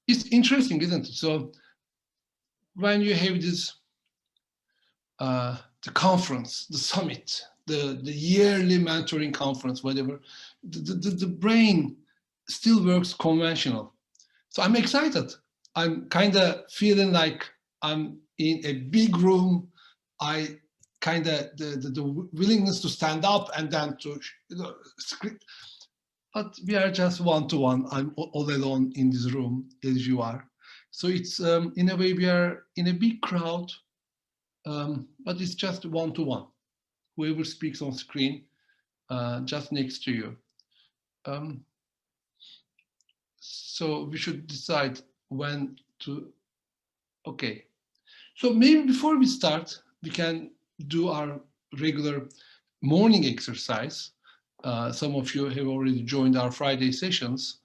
it's interesting, isn't it? So when you have this, the conference, the summit, the yearly mentoring conference, whatever, the brain still works conventional. So I'm excited. I'm kind of feeling like I'm in a big room. I kind of, the willingness to stand up and then to script. But we are just one-to-one. I'm all alone in this room, as you are. So it's, in a way, we are in a big crowd, but it's just one-to-one. Whoever speaks on screen, just next to you. So we should decide when to, okay. So maybe before we start, we can do our regular morning exercise. Some of you have already joined our Friday sessions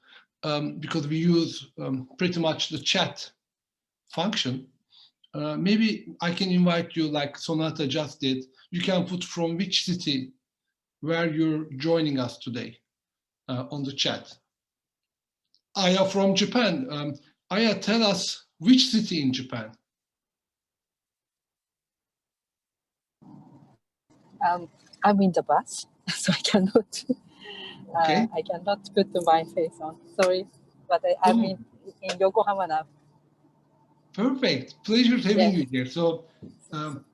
because we use pretty much the chat function. Maybe I can invite you, like Sonata just did. You can put from which city where you're joining us today on the chat. Aya from Japan. Aya, tell us which city in Japan? I'm in the bus, so I cannot. Okay. I cannot put my face on. Sorry, but I'm in Yokohama now. Perfect. Pleasure having you here. So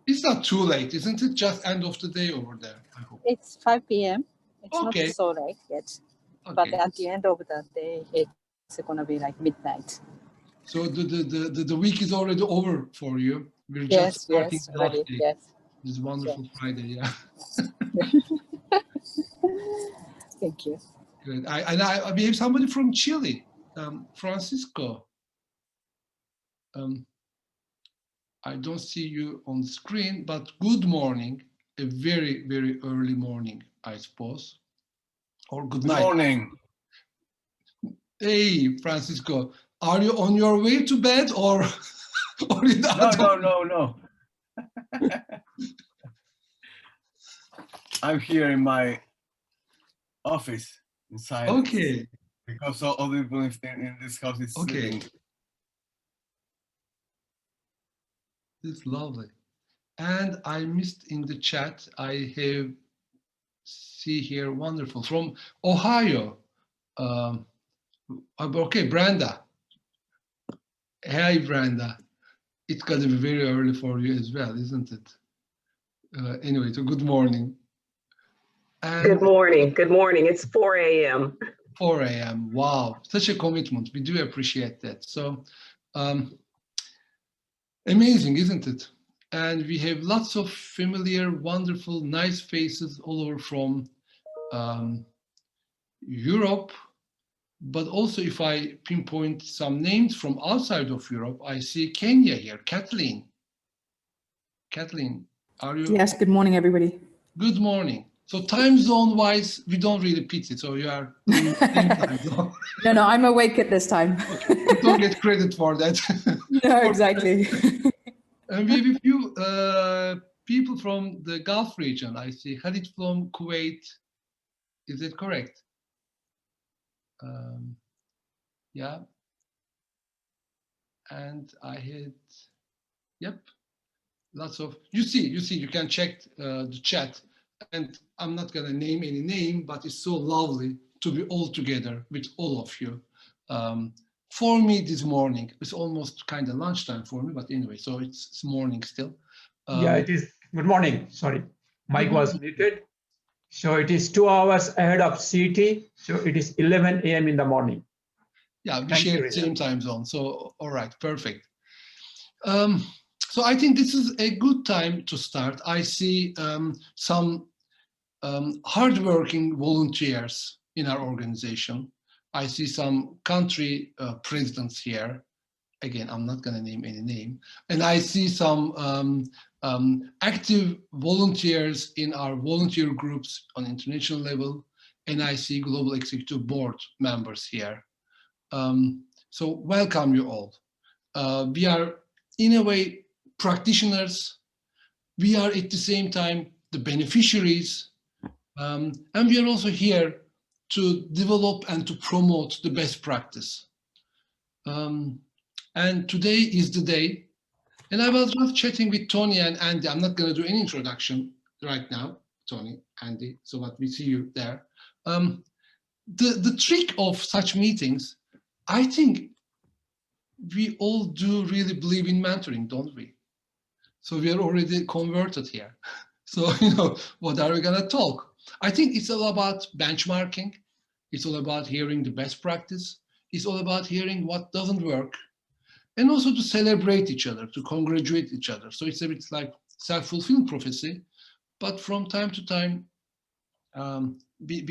it's not too late, isn't it? Just end of the day over there, I hope. It's 5 p.m. It's not so late yet. But at the end of the day, it's going to be like midnight. So the week is already over for you. We're just starting the last day. Yes. This wonderful Friday, yeah. Thank you. Good. We have somebody from Chile, Francisco. I don't see you on the screen, but good morning. A very, very early morning, I suppose. Or good night. Good morning. Hey, Francisco, are you on your way to bed or? No. I'm here in my office inside. Okay. Because all the people in this house is sleeping. It's lovely. And I missed in the chat, I have see here, wonderful, from Ohio. Okay, Brenda. Hey, Brenda. It's got to be very early for you as well, isn't it? Anyway, so good morning. And good morning. Good morning. It's 4 a.m. 4 a.m. Wow, such a commitment. We do appreciate that. So amazing, isn't it? And we have lots of familiar, wonderful, nice faces all over from Europe. But also, if I pinpoint some names from outside of Europe, I see Kenya here. Kathleen. Kathleen, are you? Yes, good morning, everybody. Good morning. So time zone wise, we don't really pitch it. So you are in the same time zone. No, I'm awake at this time. Okay. You don't get credit for that. No, exactly. And we have a few people from the Gulf region. I see Khalid from Kuwait. Is it correct? Yeah. And I had, yep, lots of, you see, you can check the chat. And I'm not going to name any name, but it's so lovely to be all together with all of you. For me this morning, it's almost kind of lunchtime for me, but anyway, so it's morning still. Yeah, it is. Good morning. Sorry, mic was muted. So it is 2 hours ahead of CT. So it is 11 a.m. in the morning. Yeah, we share the same time zone. So, all right, perfect. So I think this is a good time to start. I see some hardworking volunteers in our organization. I see some country presidents here. Again, I'm not going to name any name. And I see some active volunteers in our volunteer groups on international level. And I see Global Executive Board members here. So welcome you all. We are, in a way, practitioners. We are at the same time the beneficiaries. And we are also here to develop and to promote the best practice. And today is the day. And I was just chatting with Tony and Andy. I'm not going to do any introduction right now, Tony, Andy, so that we see you there. The trick of such meetings, I think we all do really believe in mentoring, don't we? So we are already converted here. So, what are we going to talk? I think it's all about benchmarking. It's all about hearing the best practice. It's all about hearing what doesn't work. And also to celebrate each other, to congratulate each other. So it's a bit like self-fulfilling prophecy. But from time to time, we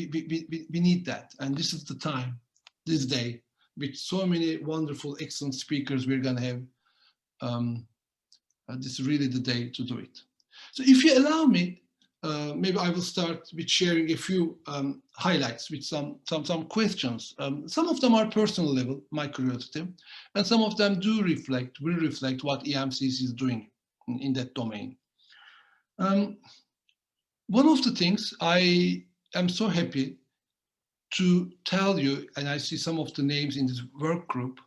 need that. And this is the time, this day, with so many wonderful, excellent speakers we're going to have. This is really the day to do it. So if you allow me, maybe I will start with sharing a few highlights with some questions. Some of them are personal level, my curiosity, and some of them will reflect what EMCC is doing in that domain. One of the things I am so happy to tell you, and I see some of the names in this work group,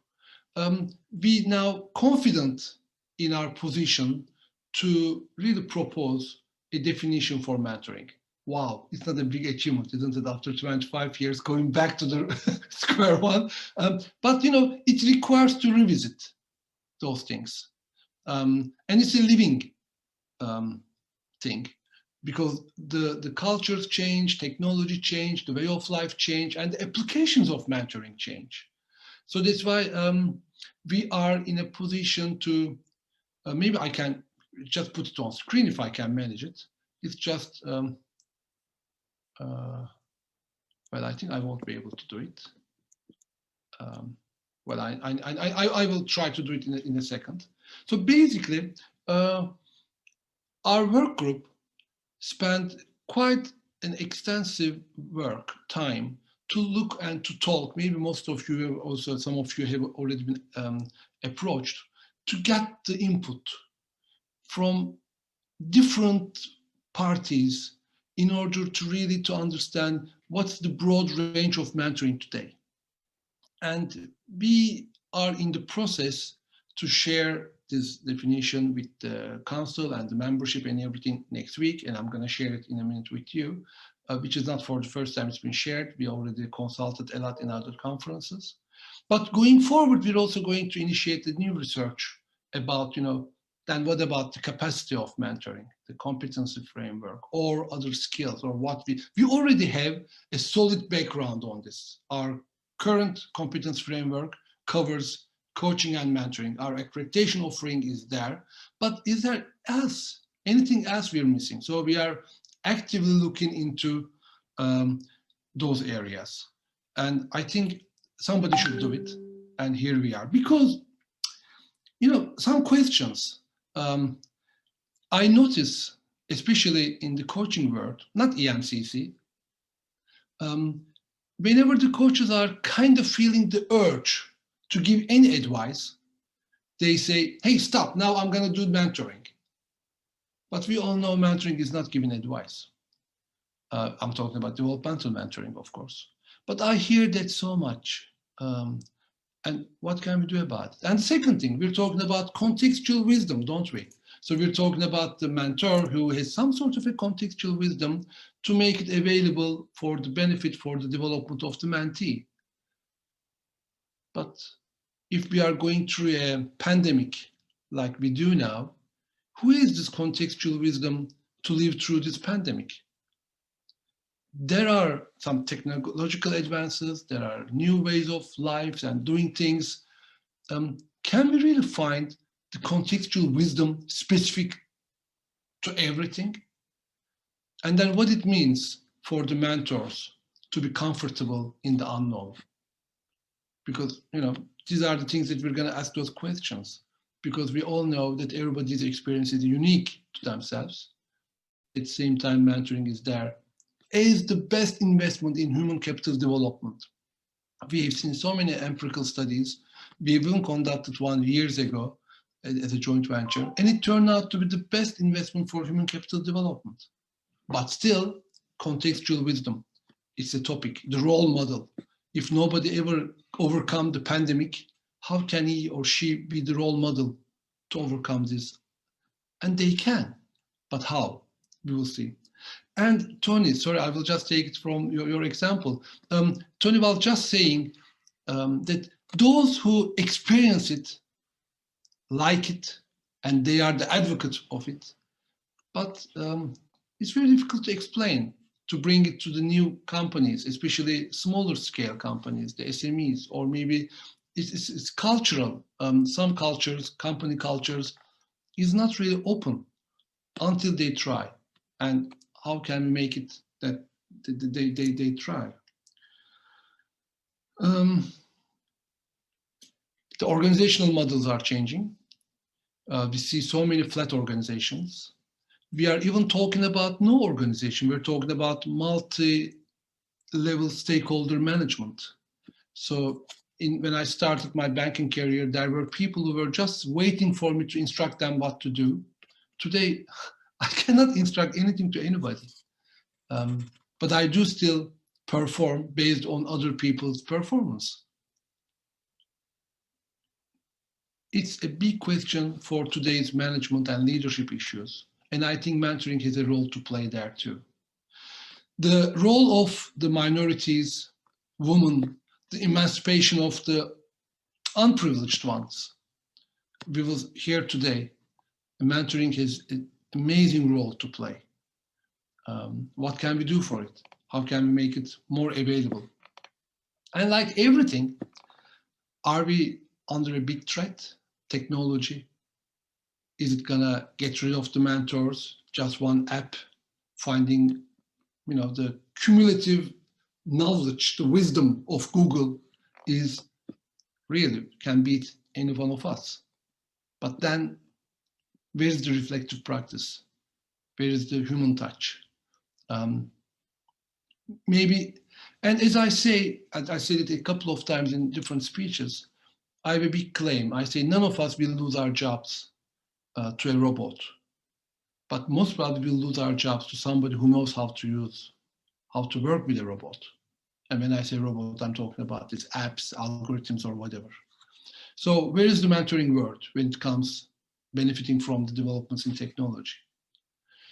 we now confident in our position to really propose a definition for mentoring. Wow, it's not a big achievement, isn't it? After 25 years, going back to the square one. But it requires to revisit those things. And it's a living thing, because the cultures change, technology change, the way of life change, and the applications of mentoring change. So that's why we are in a position to, maybe I can just put it on screen if I can manage it. It's just, well, I think I won't be able to do it. Well, I will try to do it in a second. So basically, our work group spent quite an extensive time to look and to talk. Maybe most of you have also, some of you have already been approached to get the input from different parties in order to really to understand what's the broad range of mentoring today. And we are in the process to share this definition with the council and the membership and everything next week. And I'm going to share it in a minute with you, which is not for the first time it's been shared. We already consulted a lot in other conferences. But going forward, we're also going to initiate a new research about, then what about the capacity of mentoring, the competency framework, or other skills, or what we already have a solid background on this. Our current competence framework covers coaching and mentoring. Our accreditation offering is there, but is there anything else we're missing? So we are actively looking into those areas. And I think somebody should do it. And here we are, because, some questions I notice, especially in the coaching world, not EMCC, whenever the coaches are kind of feeling the urge to give any advice, they say, hey, stop, now I'm going to do mentoring. But we all know mentoring is not giving advice. I'm talking about developmental mentoring, of course. But I hear that so much. And what can we do about it? And second thing, we're talking about contextual wisdom, don't we? So we're talking about the mentor who has some sort of a contextual wisdom to make it available for the benefit for the development of the mentee. But if we are going through a pandemic like we do now, who has this contextual wisdom to live through this pandemic? There are some technological advances, there are new ways of life and doing things. Can we really find the contextual wisdom specific to everything? And then what it means for the mentors to be comfortable in the unknown. Because, these are the things that we're going to ask those questions, because we all know that everybody's experience is unique to themselves. At the same time, mentoring is there as the best investment in human capital development. We have seen so many empirical studies. We even conducted one years ago as a joint venture, and it turned out to be the best investment for human capital development. But still, contextual wisdom is the topic, the role model. If nobody ever overcome the pandemic, how can he or she be the role model to overcome this? And they can, but how? We will see. And Tony, sorry, I will just take it from your example. Tony was just saying that those who experience it, like it, and they are the advocates of it, but it's very difficult to explain, to bring it to the new companies, especially smaller scale companies, the SMEs, or maybe it's cultural. Some cultures, company cultures, is not really open until they try. And how can we make it that they try? The organizational models are changing. We see so many flat organizations. We are even talking about no organization. We're talking about multi-level stakeholder management. So when I started my banking career, there were people who were just waiting for me to instruct them what to do. Today, I cannot instruct anything to anybody. But I do still perform based on other people's performance. It's a big question for today's management and leadership issues. And I think mentoring has a role to play there too. The role of the minorities, women, the emancipation of the unprivileged ones. We will hear today, mentoring has an amazing role to play. What can we do for it? How can we make it more available? And like everything, are we under a big threat? Technology? Is it gonna get rid of the mentors? Just one app finding, the cumulative knowledge, the wisdom of Google is really can beat any one of us. But then where's the reflective practice? Where is the human touch? Maybe, and as I say, I said it a couple of times in different speeches, I have a big claim. I say none of us will lose our jobs to a robot, but most probably we'll lose our jobs to somebody who knows how to work with a robot. And when I say robot, I'm talking about these apps, algorithms, or whatever. So where is the mentoring word when it comes benefiting from the developments in technology?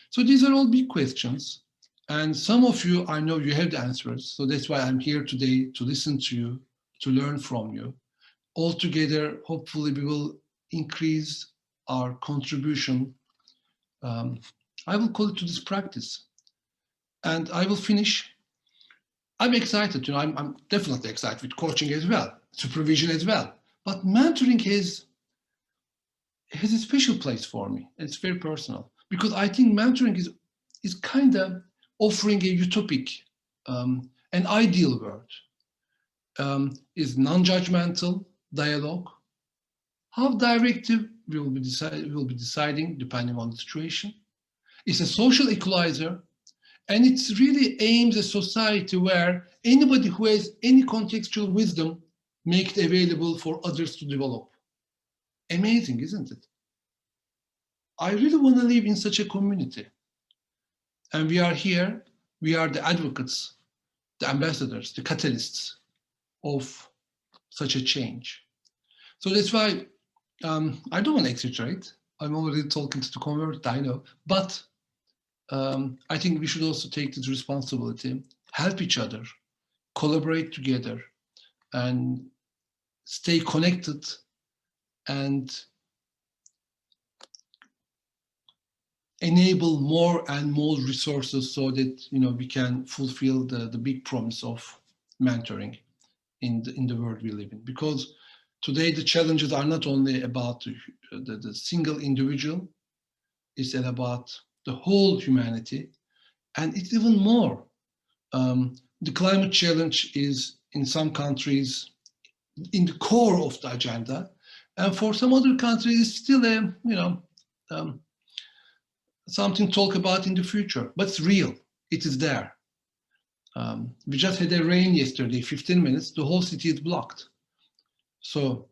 So these are all big questions. And some of you, I know you have the answers. So that's why I'm here today to listen to you, to learn from you. Altogether, hopefully we will increase our contribution. I will call it to this practice. And I will finish. I'm excited, I'm definitely excited with coaching as well, supervision as well. But mentoring has a special place for me. It's very personal because I think mentoring is kind of offering a utopic, an ideal world, is non-judgmental dialogue. How directive we will be deciding depending on the situation. It's a social equalizer, and it really aims at a society where anybody who has any contextual wisdom make it available for others to develop. Amazing, isn't it? I really want to live in such a community. And we are here, we are the advocates, the ambassadors, the catalysts of such a change. So that's why I don't want to exaggerate. I'm already talking to the convert, I know. But I think we should also take this responsibility, help each other, collaborate together, and stay connected and enable more and more resources so that we can fulfill the big promise of mentoring in the world we live in. Because today the challenges are not only about the single individual, it's about the whole humanity, and it's even more. The climate challenge is in some countries in the core of the agenda, and for some other countries it's still something to talk about in the future, but it's real. It is there. We just had a rain yesterday, 15 minutes, the whole city is blocked. So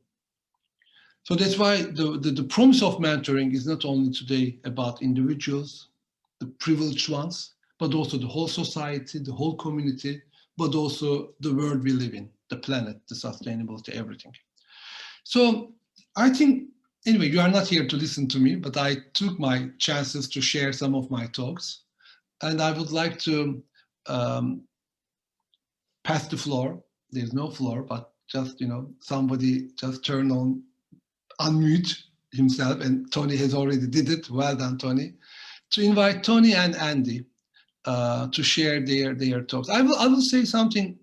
that's why the promise of mentoring is not only today about individuals, the privileged ones, but also the whole society, the whole community, but also the world we live in, the planet, the sustainability, everything. So I think, anyway, you are not here to listen to me, but I took my chances to share some of my talks. And I would like to pass the floor. There's no floor, but just, somebody just turn on, unmute himself, and Tony has already did it. Well done, Tony. To invite Tony and Andy to share their talks. I will say something.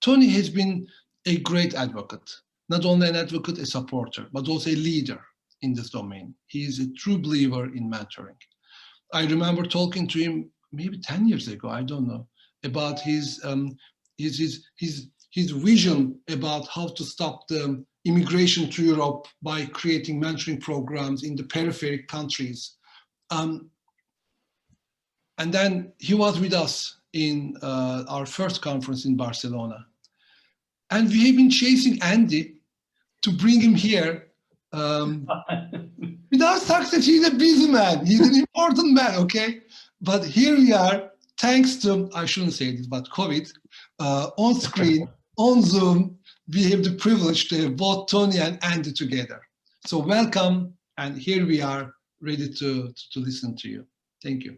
Tony has been a great advocate, not only an advocate, a supporter, but also a leader in this domain. He is a true believer in mentoring. I remember talking to him maybe 10 years ago, I don't know, about his vision about how to stop the immigration to Europe by creating mentoring programs in the peripheral countries. And then he was with us in our first conference in Barcelona. And we have been chasing Andy to bring him here. Without success, he's a busy man. He's an important man, okay? But here we are, thanks to, I shouldn't say this, but COVID, on screen, on Zoom, we have the privilege to have both Tony and Andy together. So welcome, and here we are, ready to listen to you. Thank you.